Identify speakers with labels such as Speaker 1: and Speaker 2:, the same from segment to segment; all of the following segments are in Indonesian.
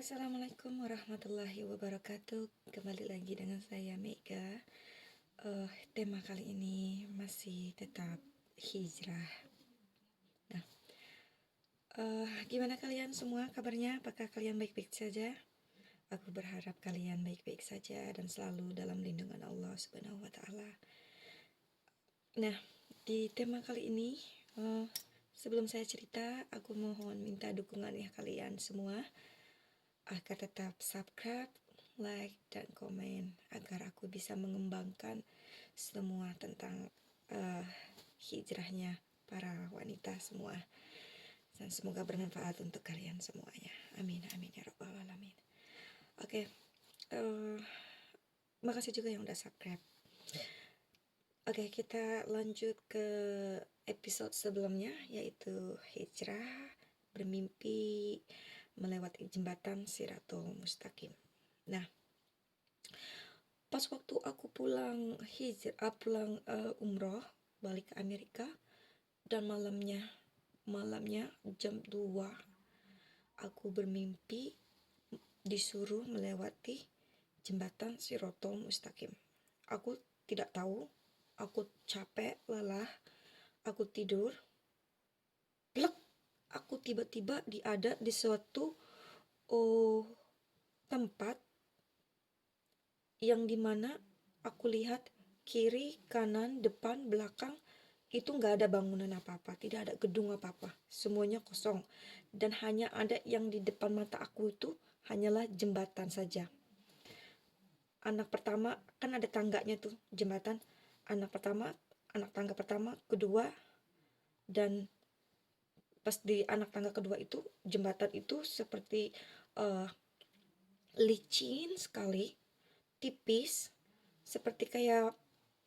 Speaker 1: Assalamualaikum warahmatullahi wabarakatuh. Kembali lagi dengan saya Mega. Tema kali ini masih tetap hijrah. Nah, gimana kalian semua kabarnya? Apakah kalian baik-baik saja? Aku berharap kalian baik-baik saja dan selalu dalam lindungan Allah Subhanahu wa Ta'ala. Nah, di tema kali ini, sebelum saya cerita, aku mohon minta dukungan ya kalian semua agar tetap subscribe, like, dan komen agar aku bisa mengembangkan semua tentang hijrahnya para wanita semua, dan semoga bermanfaat untuk kalian semuanya. Amin amin ya rabbal alamin. Oke, makasih juga yang udah subscribe. Oke, kita lanjut ke episode sebelumnya, yaitu hijrah bermimpi melewati jembatan Siratul Mustaqim. Nah, pas waktu aku pulang umroh balik ke Amerika, dan malamnya jam 2 aku bermimpi disuruh melewati jembatan Siratul Mustaqim. Aku tidak tahu, aku capek, lelah, aku tidur, plek, aku tiba-tiba ada di suatu tempat yang dimana aku lihat kiri, kanan, depan, belakang itu nggak ada bangunan apa-apa, tidak ada gedung apa-apa, semuanya kosong. Dan hanya ada yang di depan mata aku itu hanyalah jembatan saja. Anak pertama, kan ada tangganya tuh jembatan. Anak tangga pertama, kedua, dan pas di anak tangga kedua itu jembatan itu seperti licin sekali, tipis, seperti kayak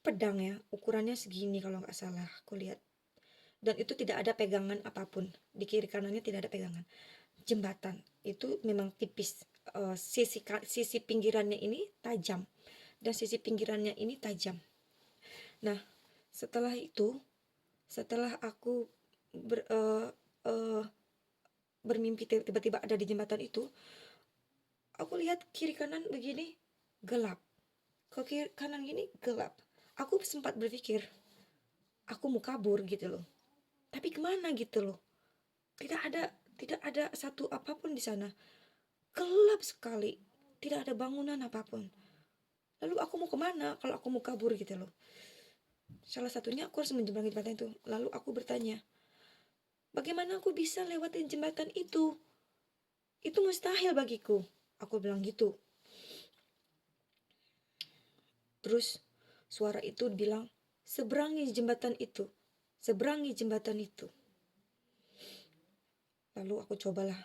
Speaker 1: pedang ya, ukurannya segini kalau nggak salah aku lihat. Dan itu tidak ada pegangan apapun, di kiri kanannya tidak ada pegangan. Jembatan itu memang tipis, sisi pinggirannya ini tajam dan sisi pinggirannya ini tajam. Nah, setelah aku bermimpi tiba-tiba ada di jembatan itu, aku lihat kiri kanan begini gelap, ke kiri kanan gini gelap. Aku sempat berpikir aku mau kabur gitu loh, tapi kemana gitu loh. Tidak ada satu apapun di sana, gelap sekali, tidak ada bangunan apapun. Lalu aku mau kemana kalau aku mau kabur gitu loh. Salah satunya aku harus menyeberangi jembatan itu. Lalu aku bertanya, bagaimana aku bisa lewatin jembatan itu? Itu mustahil bagiku, aku bilang gitu. Terus suara itu bilang, seberangi jembatan itu, seberangi jembatan itu. Lalu aku cobalah.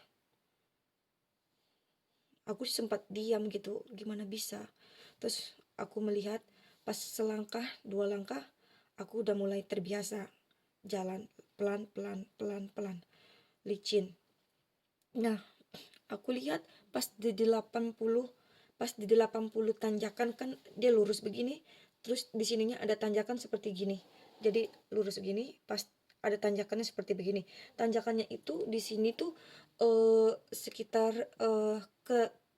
Speaker 1: Aku sempat diam gitu, gimana bisa. Terus aku melihat pas selangkah, 2 langkah, aku udah mulai terbiasa jalan pelan-pelan, licin. Nah, aku lihat pas di 80 tanjakan, kan dia lurus begini, terus di sininya ada tanjakan seperti gini. Jadi lurus begini, pas ada tanjakannya seperti begini. Tanjakannya itu di sini tuh sekitar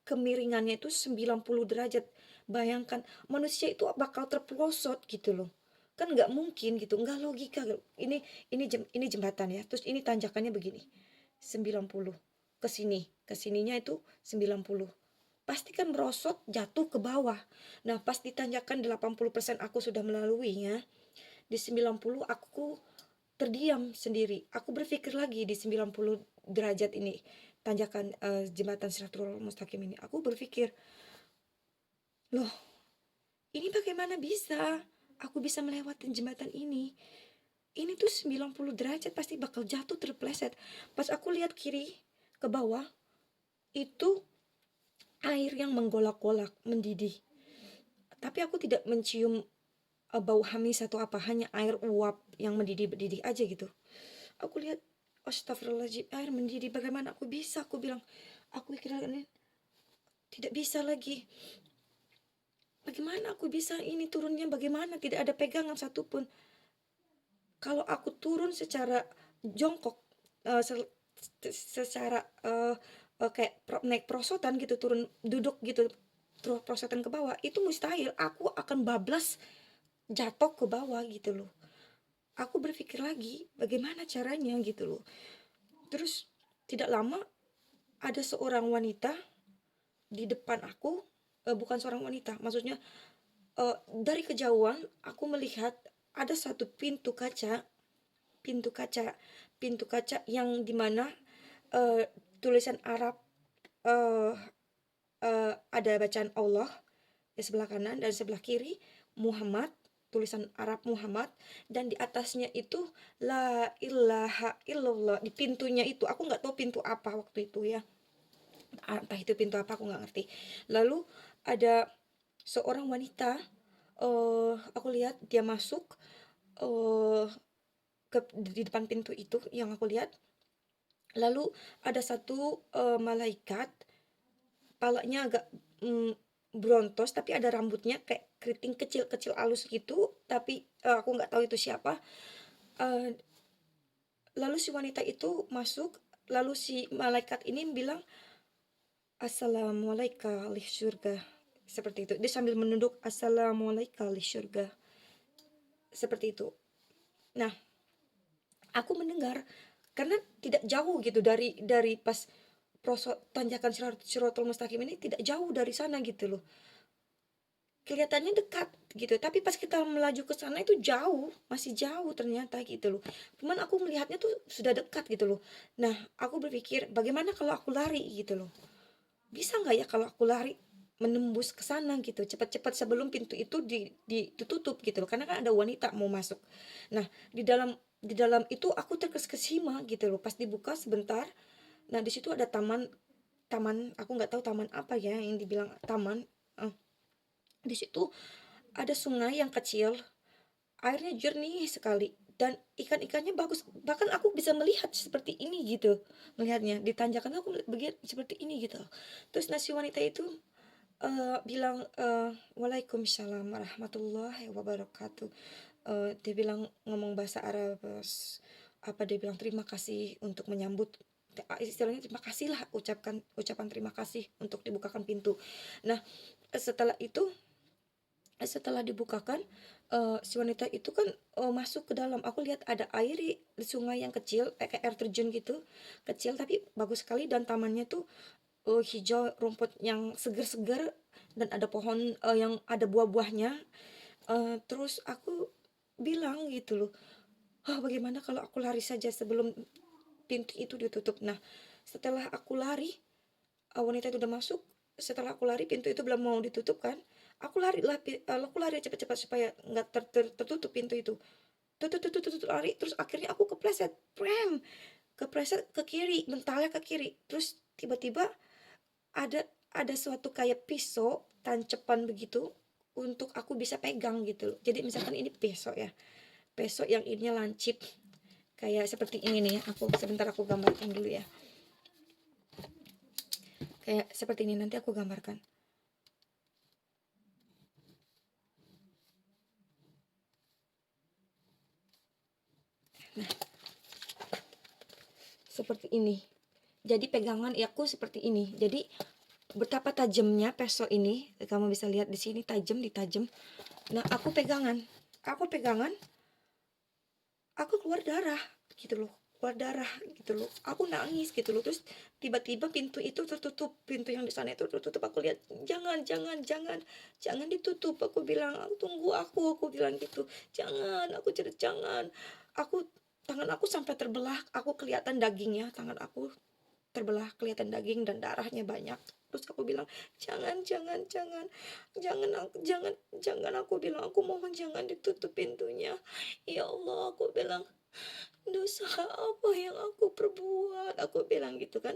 Speaker 1: kemiringannya itu 90 derajat. Bayangkan manusia itu bakal terpelosot gitu loh. Kan nggak mungkin gitu, nggak logika. Ini jembatan ya, terus ini tanjakannya begini. 90 ke sininya itu 90. Pasti kan merosot jatuh ke bawah. Nah, pas ditanjakan 80% aku sudah melaluinya, di 90 aku terdiam sendiri. Aku berpikir lagi di 90 derajat ini, tanjakan jembatan Siratul Mustaqim ini. Aku berpikir, loh, ini bagaimana bisa aku bisa melewati jembatan ini? Ini tuh 90 derajat, pasti bakal jatuh terpleset. Pas aku lihat kiri ke bawah, itu air yang menggolak-golak, mendidih. Tapi aku tidak mencium bau hamis atau apa, hanya air uap yang mendidih aja gitu. Aku lihat, astagfirullahaladzim, air mendidih, bagaimana aku bisa? Aku bilang, aku kira ini tidak bisa lagi. Bagaimana aku bisa ini turunnya, bagaimana? Tidak ada pegangan satupun. Kalau aku turun secara jongkok, secara kayak naik perosotan gitu, turun duduk gitu, perosotan ke bawah, itu mustahil, aku akan bablas jatuh ke bawah gitu loh. Aku berpikir lagi bagaimana caranya gitu loh. Terus tidak lama ada seorang wanita di depan aku, bukan seorang wanita, maksudnya dari kejauhan aku melihat ada satu pintu kaca, pintu kaca yang dimana tulisan Arab, eh, ada bacaan Allah di sebelah kanan dan sebelah kiri Muhammad, tulisan Arab Muhammad, dan di atasnya itu la ilaha illallah. Di pintunya itu aku nggak tahu pintu apa waktu itu ya, entah itu pintu apa aku nggak ngerti. Lalu ada seorang wanita, aku lihat dia masuk eh di depan pintu itu yang aku lihat. Lalu ada satu malaikat, palanya agak mm, brontos tapi ada rambutnya kayak keriting kecil-kecil halus gitu, tapi aku nggak tahu itu siapa. Eh, Lalu si wanita itu masuk, lalu si malaikat ini bilang assalamualaikum ahli surga, seperti itu. Dia sambil menunduk assalamualaikum ahli surga, seperti itu. Nah, aku mendengar karena tidak jauh gitu dari pas tanjakan Siratul Mustaqim ini, tidak jauh dari sana gitu loh. Kelihatannya dekat gitu, tapi pas kita melaju ke sana itu jauh, masih jauh ternyata gitu loh. Cuman aku melihatnya tuh sudah dekat gitu loh. Nah, aku berpikir bagaimana kalau aku lari gitu loh. Bisa nggak ya kalau aku lari menembus ke sana gitu, cepat-cepat sebelum pintu itu ditutup gitu loh. Karena kan ada wanita mau masuk. Nah, di dalam itu aku terkesima gitu loh. Pas dibuka sebentar, nah di situ ada taman, aku nggak tahu taman apa ya yang dibilang taman. Eh, di situ ada sungai yang kecil, airnya jernih sekali dan ikan-ikannya bagus. Bahkan aku bisa melihat seperti ini gitu. Melihatnya di tanjakan aku begitu seperti ini gitu. Terus nasi wanita itu bilang waalaikumsalam warahmatullahi wabarakatuh. Dia bilang ngomong bahasa Arab, apa dia bilang terima kasih untuk menyambut, istilahnya terima kasih lah, ucapan terima kasih untuk dibukakan pintu. Nah, setelah itu, setelah dibukakan, si wanita itu kan masuk ke dalam. Aku lihat ada air di sungai yang kecil, kayak air terjun gitu, kecil tapi bagus sekali, dan tamannya tuh hijau, rumput yang segar-segar, dan ada pohon yang ada buah-buahnya. Terus aku bilang gitu loh, bagaimana kalau aku lari saja sebelum pintu itu ditutup. Nah, setelah aku lari, wanita itu udah masuk. Setelah aku lari, pintu itu belum mau ditutup kan, aku lari cepat-cepat supaya nggak tertutup pintu itu. Tutut lari, terus akhirnya aku kepleset, kepleset ke kiri, mentalnya ke kiri. Terus tiba-tiba ada suatu kayak pisau tancepan begitu untuk aku bisa pegang gitu loh. Jadi misalkan ini pisau ya, pisau yang ininya lancip kayak seperti ini nih ya. Aku gambarkan dulu ya, kayak seperti ini, nanti aku gambarkan. Nah, seperti ini. Jadi pegangan aku seperti ini. Jadi betapa tajamnya pisau ini, kamu bisa lihat di sini, tajam. Nah, aku pegangan, aku keluar darah gitu loh, aku nangis gitu loh. Terus tiba-tiba pintu itu tertutup, pintu yang di sana itu tertutup. Aku lihat, jangan ditutup, aku bilang, tunggu aku bilang gitu, jangan, aku cerita jangan. Tangan aku sampai terbelah, aku kelihatan dagingnya, tangan aku terbelah, kelihatan daging dan darahnya banyak. Terus aku bilang, jangan, aku bilang, aku mohon jangan ditutup pintunya, ya Allah. Aku bilang, dosa apa yang aku perbuat, aku bilang gitu kan,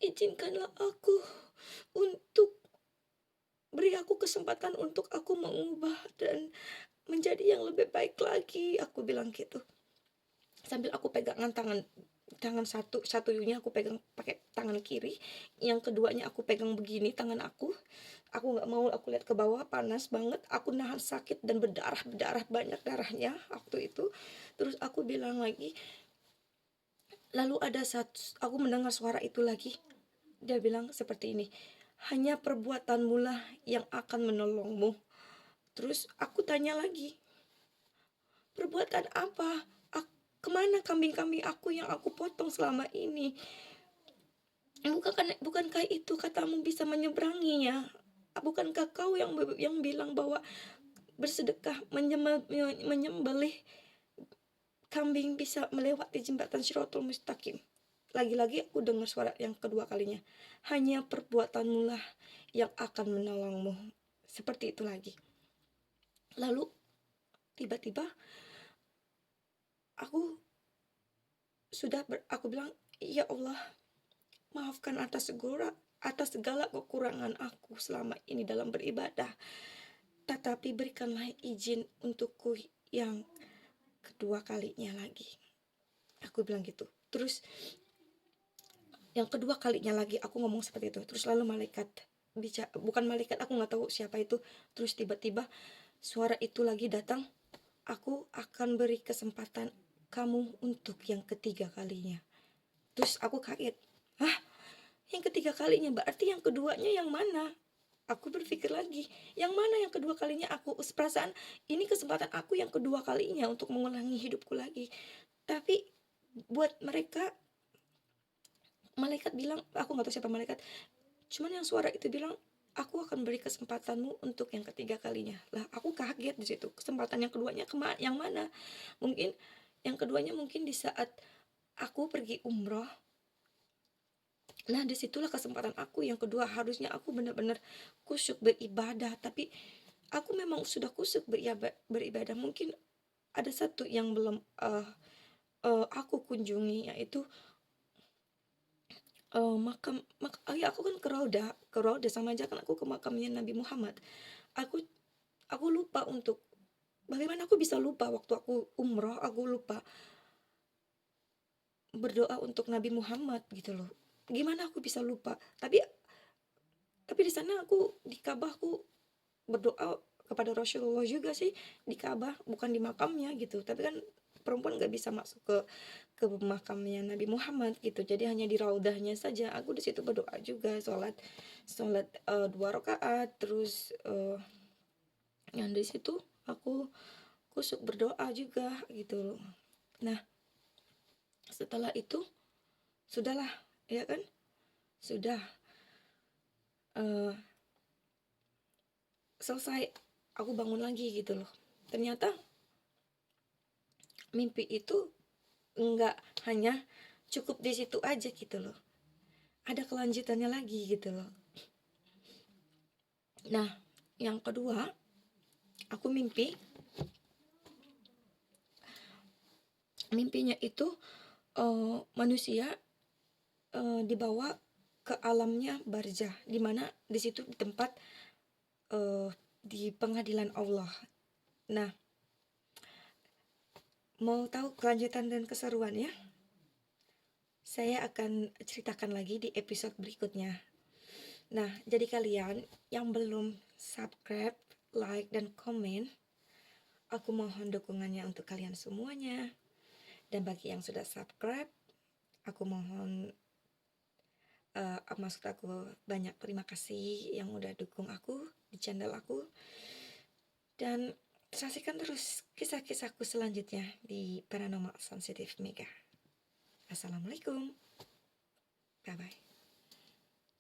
Speaker 1: izinkanlah aku untuk, beri aku kesempatan untuk aku mengubah dan menjadi yang lebih baik lagi, aku bilang gitu. Sambil aku pegangan tangan tangan satunya aku pegang pakai tangan kiri, yang keduanya aku pegang begini tangan aku nggak mau, aku lihat ke bawah panas banget, aku nahan sakit dan berdarah banyak darahnya waktu itu. Terus aku bilang lagi, Lalu ada satu, aku mendengar suara itu lagi. Dia bilang seperti ini, hanya perbuatanmu lah yang akan menolongmu. Terus aku tanya lagi, perbuatan apa? Kemana kambing-kambing aku yang aku potong selama ini? Bukankah itu katamu bisa menyeberanginya? Bukankah kau yang bilang bahwa bersedekah menyembelih kambing bisa melewati jembatan Shiratul Mustaqim? Lagi-lagi aku dengar suara yang kedua kalinya. Hanya perbuatanmu lah yang akan menolongmu. Seperti itu lagi. Lalu tiba-tiba aku bilang, ya Allah, maafkan atas segala kekurangan aku selama ini dalam beribadah. Tetapi berikanlah izin untukku yang kedua kalinya lagi. Aku bilang gitu. Terus yang kedua kalinya lagi aku ngomong seperti itu. Terus lalu malaikat bukan malaikat, aku nggak tahu siapa itu. Terus tiba-tiba suara itu lagi datang. Aku akan beri kesempatan kamu untuk yang ketiga kalinya. Terus aku kaget. Hah? Yang ketiga kalinya berarti yang keduanya yang mana? Aku berpikir lagi, yang mana yang kedua kalinya? Aku perasaan ini kesempatan aku yang kedua kalinya untuk mengulangi hidupku lagi. Tapi buat mereka, malaikat bilang, aku nggak tahu siapa malaikat, cuman yang suara itu bilang, aku akan beri kesempatanmu untuk yang ketiga kalinya. Lah, aku kaget di situ. Kesempatan yang keduanya yang mana? Mungkin yang keduanya mungkin di saat aku pergi umroh. Nah, disitulah kesempatan aku yang kedua. Harusnya aku benar-benar kusyuk beribadah, tapi aku memang sudah kusyuk beribadah. Mungkin ada satu yang belum aku kunjungi, yaitu ya aku kan ke Rauda sama aja kan aku ke makamnya Nabi Muhammad. Aku lupa untuk bagaimana aku bisa lupa waktu aku umroh, aku lupa berdoa untuk Nabi Muhammad gitu loh. Gimana aku bisa lupa? Tapi di sana aku di Ka'bah aku berdoa kepada Rasulullah juga sih di Ka'bah, bukan di makamnya gitu. Tapi kan perempuan nggak bisa masuk ke makamnya Nabi Muhammad gitu. Jadi hanya di raudahnya saja. Aku di situ berdoa juga, sholat 2 rakaat, terus yang di situ aku kusuk berdoa juga gitu. Nah, setelah itu sudahlah, ya kan? Sudah selesai, aku bangun lagi gitu loh. Ternyata mimpi itu nggak hanya cukup di situ aja gitu loh. Ada kelanjutannya lagi gitu loh. Nah, yang kedua, aku mimpinya itu manusia dibawa ke alamnya barzah, di mana di situ di tempat di pengadilan Allah. Nah, mau tahu kelanjutan dan keseruannya? Saya akan ceritakan lagi di episode berikutnya. Nah, jadi kalian yang belum subscribe, like, dan komen, aku mohon dukungannya untuk kalian semuanya. Dan bagi yang sudah subscribe, aku mohon maksud aku banyak terima kasih yang udah dukung aku di channel aku. Dan saksikan terus kisah-kisahku selanjutnya di Paranormal Sensitive Mega. Assalamualaikum. Bye-bye.